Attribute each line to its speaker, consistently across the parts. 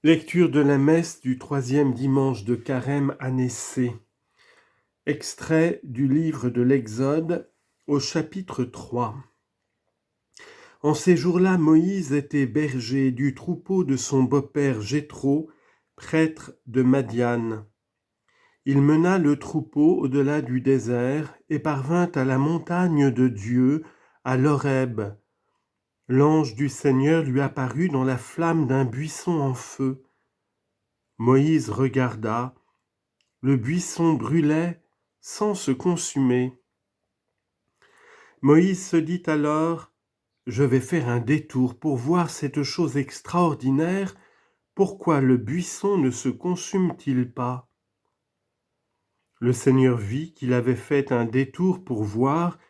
Speaker 1: Lecture de la messe du troisième dimanche de Carême, année C. Extrait du livre de l'Exode au chapitre 3. En ces jours-là, Moïse était berger du troupeau de son beau-père Jéthro, prêtre de Madian. Il mena le troupeau au-delà du désert et parvint à la montagne de Dieu, à l'Horeb. L'ange du Seigneur lui apparut dans la flamme d'un buisson en feu. Moïse regarda, le buisson brûlait sans se consumer. Moïse se dit alors, « Je vais faire un détour pour voir cette chose extraordinaire, pourquoi le buisson ne se consume-t-il pas ?» Le Seigneur vit qu'il avait fait un détour pour voir,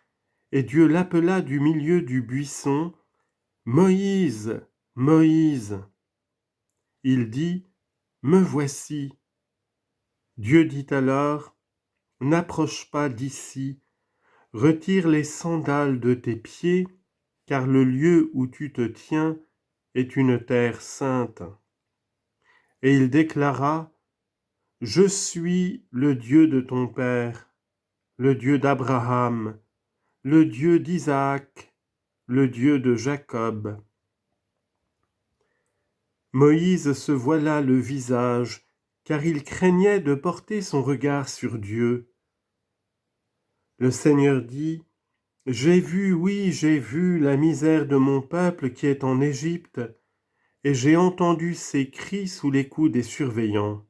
Speaker 1: et Dieu l'appela du milieu du buisson, « Moïse, Moïse !» Il dit, « Me voici. » Dieu dit alors, « N'approche pas d'ici, retire les sandales de tes pieds, car le lieu où tu te tiens est une terre sainte. » Et il déclara, « Je suis le Dieu de ton père, le Dieu d'Abraham, le Dieu d'Isaac, le Dieu de Jacob. » Moïse se voila le visage, car il craignait de porter son regard sur Dieu. Le Seigneur dit, « J'ai vu, oui, j'ai vu la misère de mon peuple qui est en Égypte, et j'ai entendu ses cris sous les coups des surveillants.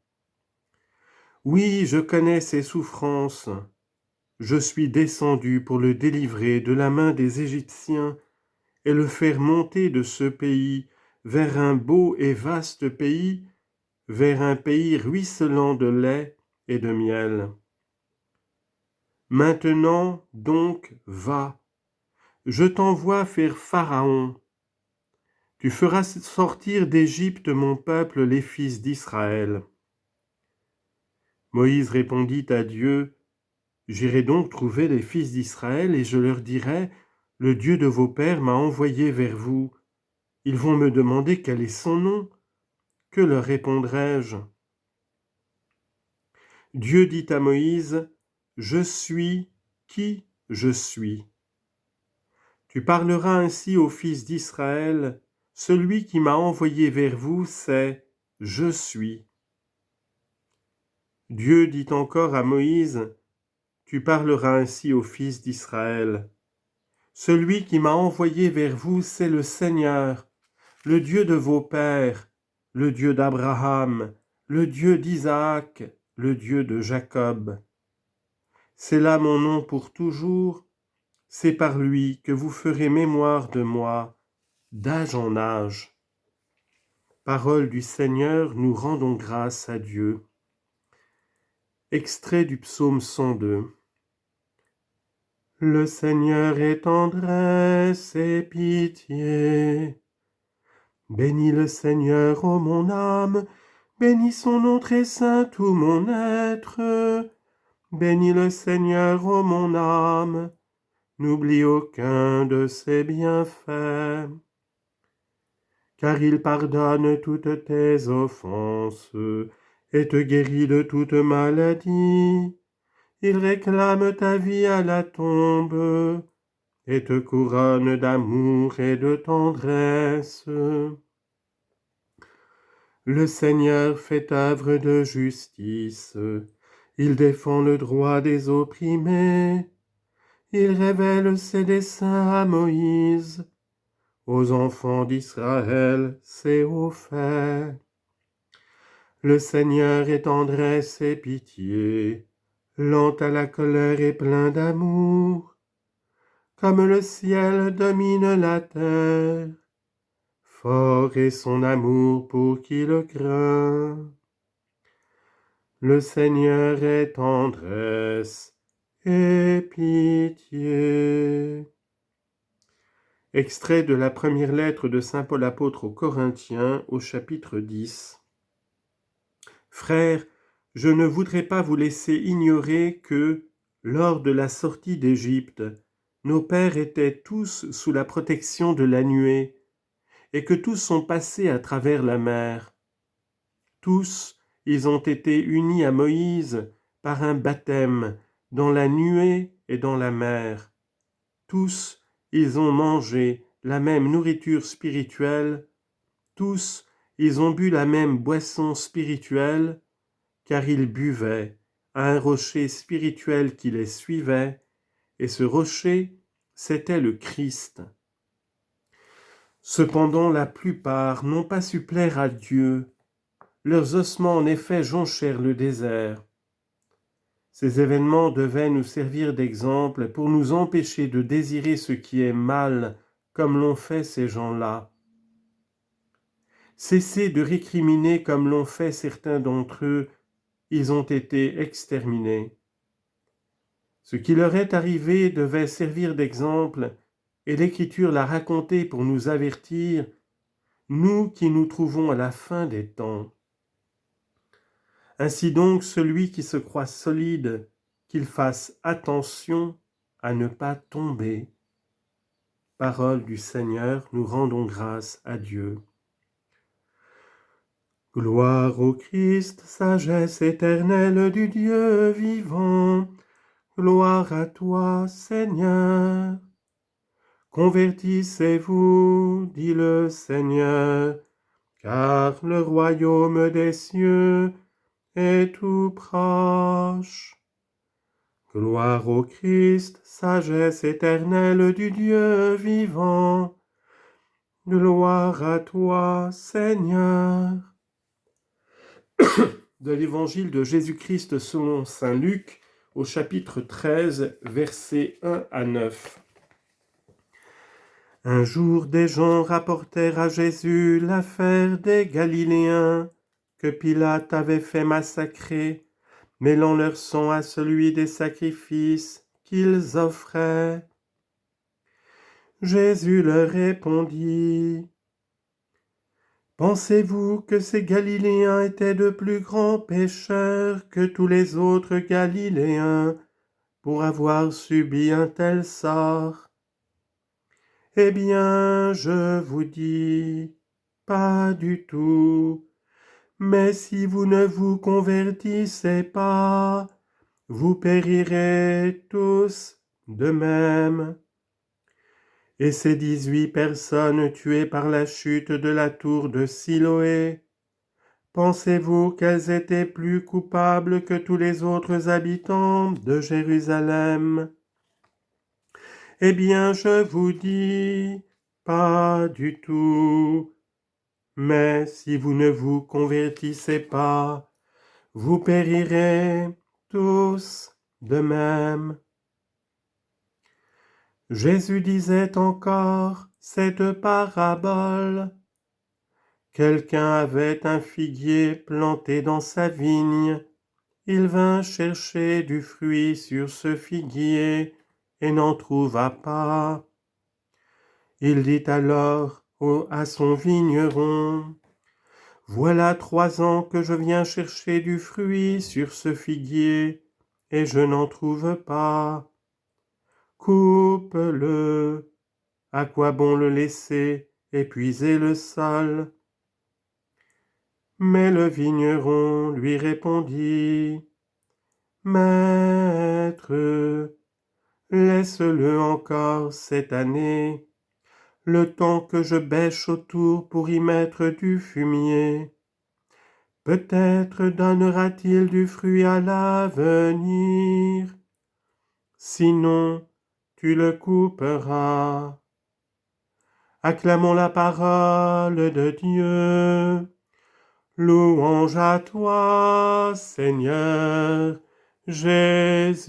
Speaker 1: Oui, je connais ses souffrances. Je suis descendu pour le délivrer de la main des Égyptiens et le faire monter de ce pays vers un beau et vaste pays, vers un pays ruisselant de lait et de miel. Maintenant, donc, va, je t'envoie faire Pharaon. Tu feras sortir d'Égypte mon peuple, les fils d'Israël. » Moïse répondit à Dieu, « J'irai donc trouver les fils d'Israël et je leur dirai, « Le Dieu de vos pères m'a envoyé vers vous. Ils vont me demander quel est son nom. Que leur répondrai-je » Dieu dit à Moïse, « Je suis qui je suis. » Tu parleras ainsi aux fils d'Israël, « Celui qui m'a envoyé vers vous, c'est « Je suis. » Dieu dit encore à Moïse, « Tu parleras ainsi aux fils d'Israël. Celui qui m'a envoyé vers vous, c'est le Seigneur, le Dieu de vos pères, le Dieu d'Abraham, le Dieu d'Isaac, le Dieu de Jacob. C'est là mon nom pour toujours, c'est par lui que vous ferez mémoire de moi, d'âge en âge. » Parole du Seigneur, nous rendons grâce à Dieu. Extrait du psaume 102. Le Seigneur est tendresse et pitié. Bénis le Seigneur, ô mon âme, bénis son nom très saint, tout mon être. Bénis le Seigneur, ô mon âme, n'oublie aucun de ses bienfaits. Car il pardonne toutes tes offenses et te guérit de toute maladie. Il réclame ta vie à la tombe et te couronne d'amour et de tendresse. Le Seigneur fait œuvre de justice, il défend le droit des opprimés, il révèle ses desseins à Moïse, aux enfants d'Israël ses hauts faits. Le Seigneur est tendresse et pitié, lent à la colère et plein d'amour, comme le ciel domine la terre. Fort est son amour pour qui le craint. Le Seigneur est tendresse et pitié. Extrait de la première lettre de saint Paul apôtre aux Corinthiens au chapitre 10. Frères, je ne voudrais pas vous laisser ignorer que, lors de la sortie d'Égypte, nos pères étaient tous sous la protection de la nuée, et que tous sont passés à travers la mer. Tous, ils ont été unis à Moïse par un baptême dans la nuée et dans la mer. Tous, ils ont mangé la même nourriture spirituelle. Tous, ils ont bu la même boisson spirituelle, car ils buvaient à un rocher spirituel qui les suivait, et ce rocher, c'était le Christ. Cependant, la plupart n'ont pas su plaire à Dieu. Leurs ossements, en effet, jonchèrent le désert. Ces événements devaient nous servir d'exemple pour nous empêcher de désirer ce qui est mal, comme l'ont fait ces gens-là. Cessez de récriminer comme l'ont fait certains d'entre eux, ils ont été exterminés. Ce qui leur est arrivé devait servir d'exemple, et l'Écriture l'a raconté pour nous avertir, nous qui nous trouvons à la fin des temps. Ainsi donc, celui qui se croit solide, qu'il fasse attention à ne pas tomber. Parole du Seigneur, nous rendons grâce à Dieu. Gloire au Christ, sagesse éternelle du Dieu vivant. Gloire à toi, Seigneur. Convertissez-vous, dit le Seigneur, car le royaume des cieux est tout proche. Gloire au Christ, sagesse éternelle du Dieu vivant. Gloire à toi, Seigneur. De l'Évangile de Jésus-Christ selon saint Luc, au chapitre 13, versets 1 à 9. Un jour, des gens rapportèrent à Jésus l'affaire des Galiléens que Pilate avait fait massacrer, mêlant leur sang à celui des sacrifices qu'ils offraient. Jésus leur répondit: Pensez-vous que ces Galiléens étaient de plus grands pécheurs que tous les autres Galiléens pour avoir subi un tel sort? Eh bien, je vous dis, pas du tout. Mais si vous ne vous convertissez pas, vous périrez tous de même. Et ces 18 personnes tuées par la chute de la tour de Siloé, pensez-vous qu'elles étaient plus coupables que tous les autres habitants de Jérusalem? Eh bien, je vous dis, pas du tout. Mais si vous ne vous convertissez pas, vous périrez tous de même. Jésus disait encore cette parabole. Quelqu'un avait un figuier planté dans sa vigne. Il vint chercher du fruit sur ce figuier et n'en trouva pas. Il dit alors à son vigneron: Voilà 3 ans que je viens chercher du fruit sur ce figuier et je n'en trouve pas. Coupe-le. À quoi bon le laisser épuiser le sol? Mais le vigneron lui répondit: Maître, laisse-le encore cette année, le temps que je bêche autour pour y mettre du fumier. Peut-être donnera-t-il du fruit à l'avenir. Sinon, tu le couperas. Acclamons la parole de Dieu. Louange à toi, Seigneur Jésus.